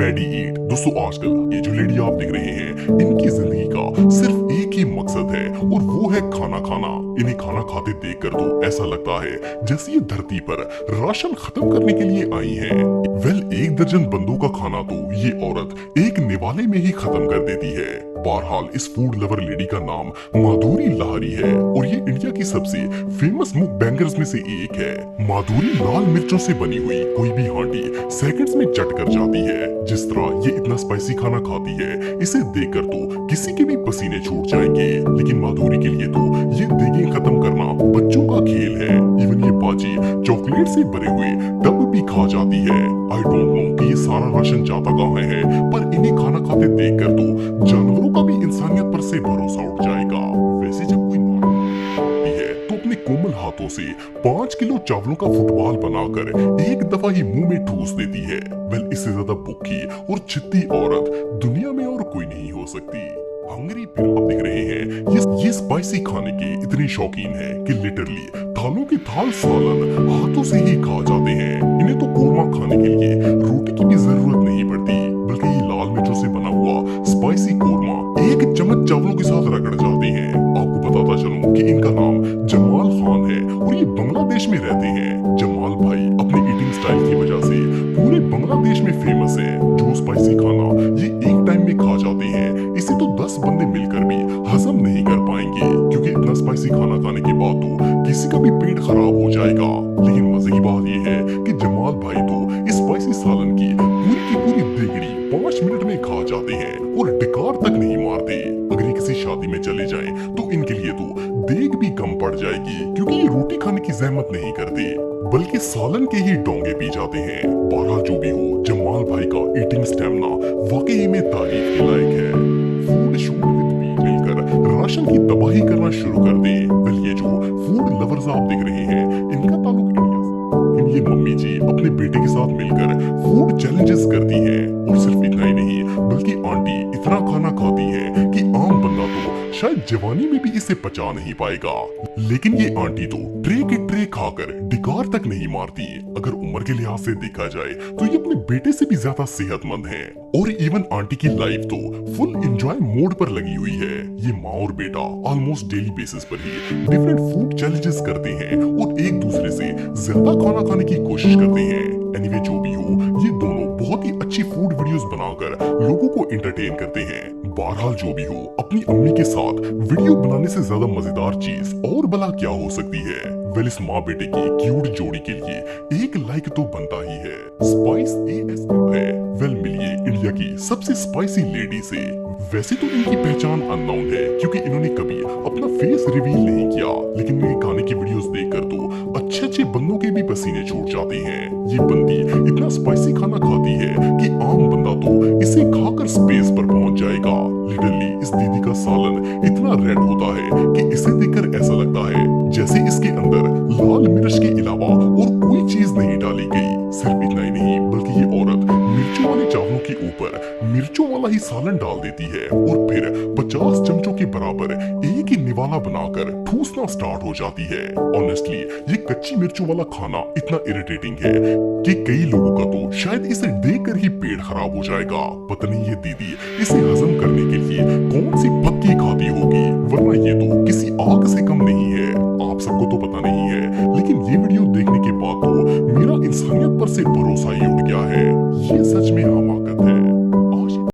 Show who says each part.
Speaker 1: Maddie ईट। दोस्तों आजकल ये जो लेडी आप देख रहे हैं इनकी जिंदगी का सिर्फ एक ही मकसद है और वो है खाना खाना। इन्हें खाना खाते देखकर तो ऐसा लगता है जैसे ये धरती पर राशन खत्म करने के लिए आई हैं। वेल, 1 दर्जन बंदों का खाना तो ये औरत एक निवाले में ही खत्म कर देती है। बहरहाल इस फूड लवर लेडी का नाम माधुरी लाहरी है और ये इंडिया की सबसे फेमस मुकबैंगर्स में से एक है। माधुरी लाल मिर्चों से बनी हुई कोई भी हांडी सेकंड्स में चट कर जाती है। जिस तरह ये इतना स्पाइसी खाना खाती है, इसे देखकर तो किसी के भी पसीने छूट जाएंगे। लेकिन माधुरी के लिए तो ये देखें खत्म करना बच्चों का खेल है। इवन ये बाजी चॉकलेट से भरे हुए टब भी खा जाती है। आई डोंट नो कि ये सारा राशन जाता कहाँ है, पर इन्हें खाना खाते देखकर तो जानवरों का भी इंसानियत पर से भरोसा उठ जाएगा। वैसे जब कोई है तो अपने कोमल हाथों से 5 किलो चावलों का फुटबॉल बनाकर एक दफा ही मुंह में ठूस देती है। वेल, इससे ज्यादा भूखी और चित्ती औरत दुनिया में और कोई नहीं हो सकती। हंगरी फिर आप देख रहे हैं ये स्पाइसी खाने के इतने शौकीन हैं कि लिटरली थालों के थाल सालन हाथों से ही खा जाते हैं। इन्हें तो कोरमा खाने के लिए रोटी की भी जरूरत नहीं पड़ती, बल्कि ये लाल मिर्चों से बना हुआ स्पाइसी कोरमा एक चम्मच चावलों के साथ रगड़ जाते हैं। आपको बताता चलूं कि इनका नाम जमाल खान है और ये बांग्लादेश में रहते हैं। जमाल भाई अपने ईटिंग स्टाइल की वजह से पूरे बांग्लादेश में फेमस है। जो स्पाइसी खाना ये एक टाइम में खा जाते हैं, इसे तो 10 बंदे मिलकर भी हजम नहीं कर पाएंगे, क्योंकि इतना स्पाइसी खाना खाने के बाद तो किसी का भी पेट खराब हो जाएगा। लेकिन मजे की बात यह है कि जमाल भाई तो इस स्पाइसी सालन की पूरी देगड़ी 5 मिनट में खा जाते हैं और डिकार तक नहीं मारते। अगर ये किसी शादी में चले जाएं तो इनके लिए तो देग भी कम पड़ जाएगी, क्योंकि ये रोटी खाने की जहमत नहीं करते, बल्कि सालन के ही डोंगे पी जाते हैं। बहरहाल जो भी हो, जमाल भाई का ईटिंग स्टैमिना वाकई में तारीफ के लायक है। फूड शूट विद मी मिलकर राशन की तबाही करना शुरू कर दे। वेल, ये जो फूड लवर्स आप देख रहे हैं इनका ताल्लुक इंडिया से। ये मम्मी जी अपने बेटे के साथ मिलकर फूड चैलेंजेस करती हैं और सिर्फ इतना ही नहीं, बल्कि आंटी इतना खाना खाती है कि आम बंदा तो शायद जवानी में भी इसे पचा नहीं पाएगा। लेकिन ये आंटी तो ट्रे के ट्रे खाकर डिकार तक नहीं मारती। अगर उम्र के लिहाज से देखा जाए तो ये अपने बेटे से भी ज्यादा सेहतमंद है। और इवन आंटी की लाइफ तो फुल एंजॉय मोड पर लगी हुई है। ये माँ और बेटा ऑलमोस्ट डेली बेसिस पर ही डिफरेंट फूड चैलेंजेस करते हैं और एक दूसरे से ज्यादा खाना खाने की कोशिश करते हैं। एनीवे जो भी हो, ये दोनों बहुत ही अच्छी फूड वीडियोस बनाकर लोगों को एंटरटेन करते हैं। बहरहाल जो भी हो, अपनी अम्मी के साथ वीडियो बनाने से ज्यादा मजेदार चीज और भला क्या हो सकती है। वेल, इस माँ बेटे की क्यूट जोड़ी के लिए एक लाइक तो बनता ही है। स्पाइस ASM है। वेल, मिलिए इंडिया की सबसे स्पाइसी लेडी से। वैसे तो इनकी पहचान अननोन है, क्योंकि इन्होंने कभी अपना फेस रिवील नहीं किया, लेकिन इनके खाने की वीडियोस देखकर तो अच्छे बंदों के भी पसीने छूट जाते हैं। ये बंदी इतना स्पाइसी खाना खाती है कि आम बंदा तो इसे खाकर स्पेस पर पहुंच जाएगा। लिटरली इस दीदी का सालन इतना रेड होता है कि इसे देखकर ऐसा लगता है जैसे इसके अंदर लाल मिर्च के अलावा और कोई चीज नहीं डाली गई। सिर्फ इतना ही नहीं, बल्कि ये औरत मिर्चों वाले चावलों के ऊपर मिर्चों वाला ही सालन डाल देती है और फिर 50 चमचों के बराबर एक ही निवाला बनाकर ठूसना स्टार्ट हो जाती है। ऑनेस्टली ये कच्ची मिर्चों वाला खाना इतना इरिटेटिंग है कि कई लोगों का तो शायद इसे देखकर ही पेट खराब हो जाएगा। पता नहीं ये दीदी इसे हजम करने के लिए कौन सी पक्की खाती होगी, वरना ये तो किसी आग से कम नहीं है। आप सबको तो पता नहीं है, लेकिन ये वीडियो देखने के बाद तो मेरा इंसानियत पर से भरोसा ही उठ गया है। ये सच में हमाकत